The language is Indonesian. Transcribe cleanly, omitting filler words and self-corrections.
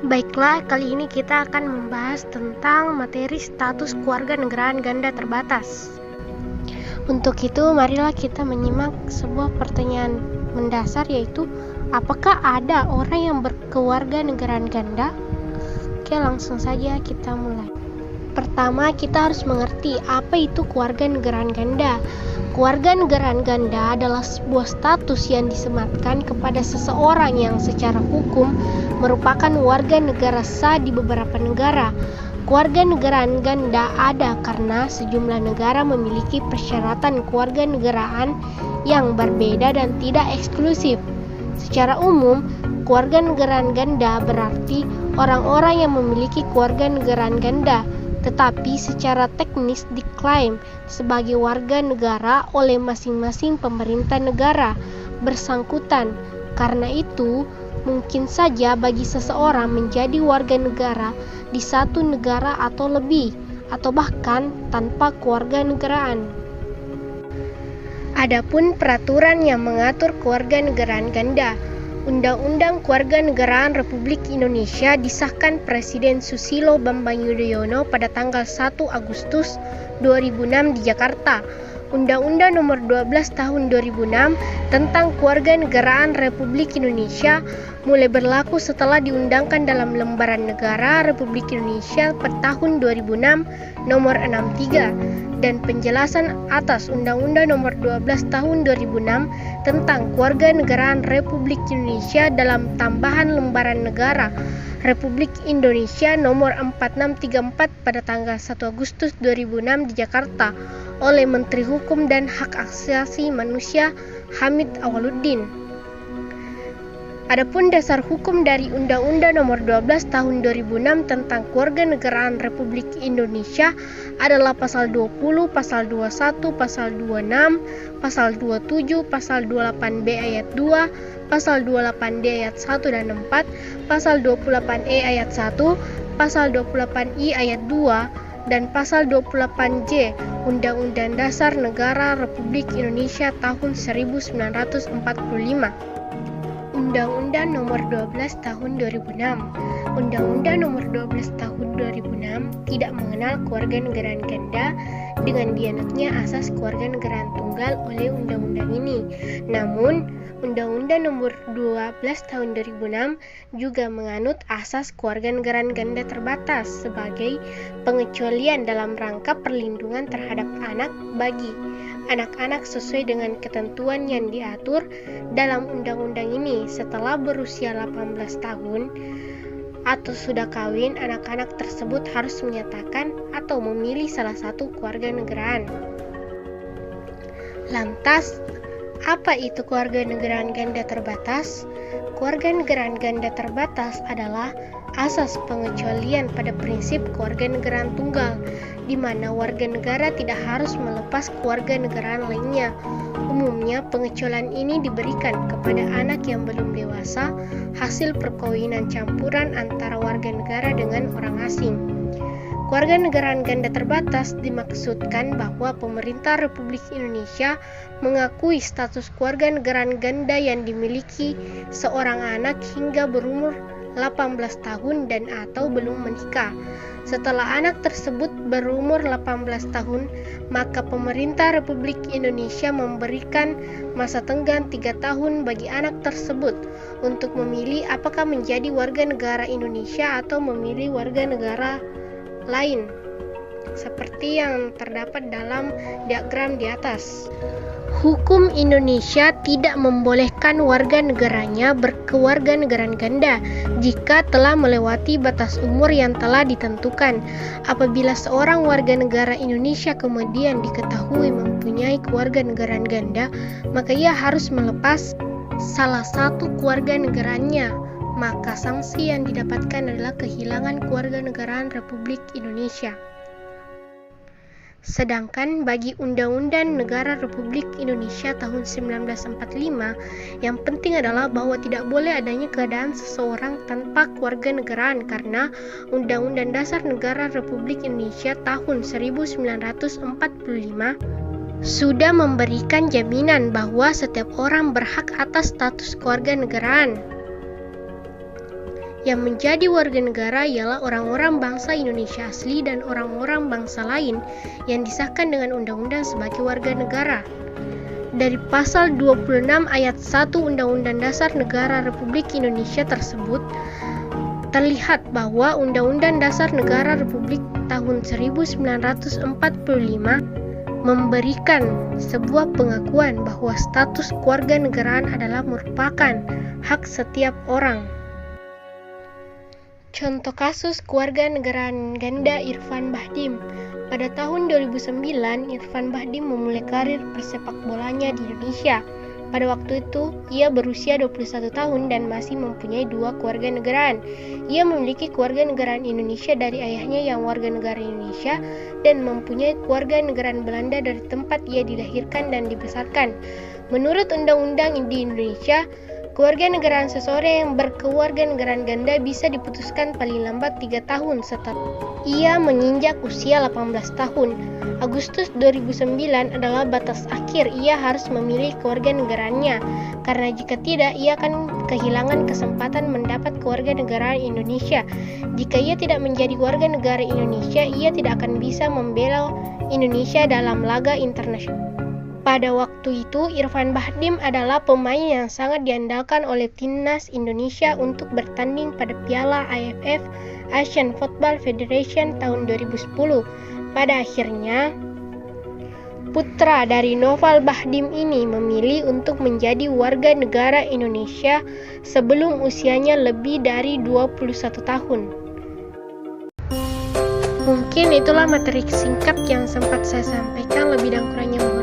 Baiklah, kali ini kita akan membahas tentang materi status kewarganegaraan ganda terbatas. Untuk itu, marilah kita menyimak sebuah pertanyaan mendasar, yaitu apakah ada orang yang berkewarganegaraan ganda? Oke, langsung saja kita mulai. Pertama, kita harus mengerti apa itu kewarganegaraan ganda. Kewarganegaraan ganda adalah sebuah status yang disematkan kepada seseorang yang secara hukum merupakan warga negara sah di beberapa negara. Kewarganegaraan ganda ada karena sejumlah negara memiliki persyaratan kewarganegaraan yang berbeda dan tidak eksklusif. Secara umum, kewarganegaraan ganda berarti orang-orang yang memiliki kewarganegaraan ganda tetapi secara teknis diklaim sebagai warga negara oleh masing-masing pemerintah negara bersangkutan. Karena itu, mungkin saja bagi seseorang menjadi warga negara di satu negara atau lebih, atau bahkan tanpa kewarganegaraan. Adapun peraturan yang mengatur kewarganegaraan ganda, Undang-Undang Kewarganegaraan Republik Indonesia disahkan Presiden Susilo Bambang Yudhoyono pada tanggal 1 Agustus 2006 di Jakarta. Undang-Undang Nomor 12 Tahun 2006 tentang Kewarganegaraan Republik Indonesia mulai berlaku setelah diundangkan dalam Lembaran Negara Republik Indonesia per tahun 2006 Nomor 63. Dan penjelasan atas Undang-Undang Nomor 12 Tahun 2006 tentang Kewarganegaraan Republik Indonesia dalam tambahan Lembaran Negara Republik Indonesia Nomor 4634 pada tanggal 1 Agustus 2006 di Jakarta oleh Menteri Hukum dan Hak Asasi Manusia Hamid Awwaluddin. Adapun dasar hukum dari Undang-Undang Nomor 12 Tahun 2006 tentang Kewarganegaraan Republik Indonesia adalah Pasal 20, Pasal 21, Pasal 26, Pasal 27, Pasal 28B ayat 2, Pasal 28D ayat 1 dan 4, Pasal 28E ayat 1, Pasal 28I ayat 2, dan Pasal 28J Undang-Undang Dasar Negara Republik Indonesia tahun 1945. Undang-Undang Nomor 12 Tahun 2006. Undang-Undang Nomor 12 Tahun 2006 tidak mengenal kewarganegaraan ganda dengan dianutnya asas kewarganegaraan tunggal oleh undang-undang ini. Namun, Undang-Undang Nomor 12 Tahun 2006 juga menganut asas kewarganegaraan ganda terbatas sebagai pengecualian dalam rangka perlindungan terhadap anak bagi anak-anak sesuai dengan ketentuan yang diatur dalam undang-undang ini. Setelah berusia 18 tahun atau sudah kawin, anak-anak tersebut harus menyatakan atau memilih salah satu kewarganegaraan. Lantas, apa itu kewarganegaraan ganda terbatas? Kewarganegaraan ganda terbatas adalah asas pengecualian pada prinsip kewarganegaraan tunggal, di mana warga negara tidak harus melepas kewarganegaraan lainnya. Umumnya, pengecualian ini diberikan kepada anak yang belum dewasa hasil perkawinan campuran antara warga negara dengan orang asing. Kewarganegaraan ganda terbatas dimaksudkan bahwa pemerintah Republik Indonesia mengakui status kewarganegaraan ganda yang dimiliki seorang anak hingga berumur 18 tahun dan atau belum menikah. Setelah anak tersebut berumur 18 tahun, maka pemerintah Republik Indonesia memberikan masa tenggang 3 tahun bagi anak tersebut untuk memilih apakah menjadi warga negara Indonesia atau memilih warga negara lain, seperti yang terdapat dalam diagram di atas. Hukum Indonesia tidak membolehkan warga negaranya berkewarganegaraan ganda jika telah melewati batas umur yang telah ditentukan. Apabila seorang warga negara Indonesia kemudian diketahui mempunyai kewarganegaraan ganda, maka ia harus melepas salah satu kewarganegaraannya. Maka sanksi yang didapatkan adalah kehilangan kewarganegaraan Republik Indonesia. Sedangkan bagi Undang-Undang Negara Republik Indonesia tahun 1945, yang penting adalah bahwa tidak boleh adanya keadaan seseorang tanpa kewarganegaraan karena Undang-Undang Dasar Negara Republik Indonesia tahun 1945 sudah memberikan jaminan bahwa setiap orang berhak atas status kewarganegaraan. Yang menjadi warga negara ialah orang-orang bangsa Indonesia asli dan orang-orang bangsa lain yang disahkan dengan undang-undang sebagai warga negara. Dari pasal 26 ayat 1 Undang-Undang Dasar Negara Republik Indonesia tersebut, terlihat bahwa Undang-Undang Dasar Negara Republik tahun 1945 memberikan sebuah pengakuan bahwa status kewarganegaraan adalah merupakan hak setiap orang. Contoh kasus kewarganegaraan ganda Irfan Bahdim. Pada tahun 2009, Irfan Bahdim memulai karir persepak bolanya di Indonesia. Pada waktu itu, ia berusia 21 tahun dan masih mempunyai 2 kewarganegaraan. Ia memiliki kewarganegaraan Indonesia dari ayahnya yang warga negara Indonesia dan mempunyai kewarganegaraan Belanda dari tempat ia dilahirkan dan dibesarkan. Menurut undang-undang di Indonesia, kewarganegaraan seseorang yang berkewarganegaraan ganda bisa diputuskan paling lambat 3 tahun setelah ia menginjak usia 18 tahun. Agustus 2009 adalah batas akhir ia harus memilih kewarganegaraannya, karena jika tidak ia akan kehilangan kesempatan mendapat kewarganegaraan Indonesia. Jika ia tidak menjadi warga negara Indonesia, ia tidak akan bisa membela Indonesia dalam laga internasional. Pada waktu itu, Irfan Bahdim adalah pemain yang sangat diandalkan oleh timnas Indonesia untuk bertanding pada Piala AFF Asian Football Federation tahun 2010. Pada akhirnya, putra dari Noval Bahdim ini memilih untuk menjadi warga negara Indonesia sebelum usianya lebih dari 21 tahun. Mungkin itulah materi singkat yang sempat saya sampaikan, lebih dan kurangnya mohon